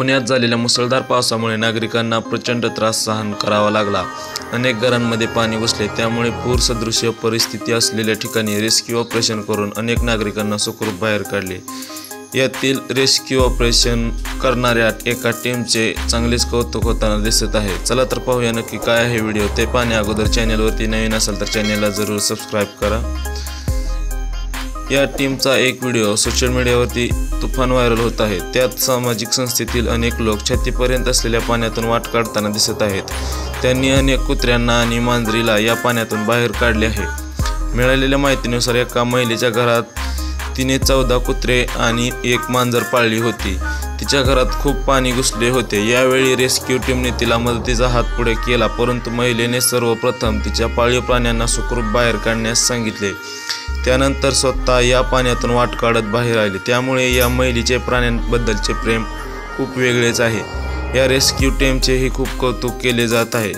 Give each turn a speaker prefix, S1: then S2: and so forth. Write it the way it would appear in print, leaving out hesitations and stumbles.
S1: पुण्यात झालेल्या मुसळधार पावसामुळे नागरिकांना प्रचंड त्रास सहन करावा लागला। अनेक घरांमध्ये पाणी घुसले, त्यामुळे पूरसदृश परिस्थिती असलेल्या ठिकाणी रेस्क्यू ऑपरेशन करून अनेक नागरिकांना सुखरूप बाहेर काढले। यातील रेस्क्यू ऑपरेशन करणाऱ्या एका टीमचे चांगलेच कौतुक होताना दिसत आहे। चला तर पाहूया नक्की काय आहे व्हिडिओ। ते पाहण्या अगोदर चॅनलवरती नवीन असाल तर चॅनलला जरूर सबस्क्राईब करा। या टीमचा एक व्हिडिओ सोशल मीडियावरती तुफान व्हायरल होत आहे। त्यात सामाजिक संस्थेतील अनेक लोक छातीपर्यंत असलेल्या पाण्यातून वाट काढताना दिसत आहेत। त्यांनी अनेक कुत्र्यांना आणि मांजरीला या पाण्यातून बाहेर काढले आहे। मिळालेल्या माहितीनुसार एका महिलेच्या घरात तिने 14 कुत्रे आणि 1 मांजर पाळली होती। तिच्या घरात खूप पाणी घुसले होते। यावेळी रेस्क्यू टीमने तिला मदतीचा हात पुढे केला, परंतु महिलेने सर्वप्रथम तिच्या पाळीव प्राण्यांना सुखरूप बाहेर काढण्यास सांगितले। त्यानंतर स्वतः या पाण्यातून वाट काढत बाहेर आले। त्यामुळे या महिलेचे प्राण्यांबद्दलचे प्रेम खूप वेगळेच आहे। या रेस्क्यू टीमचेही खूप कौतुक केले जात आहे।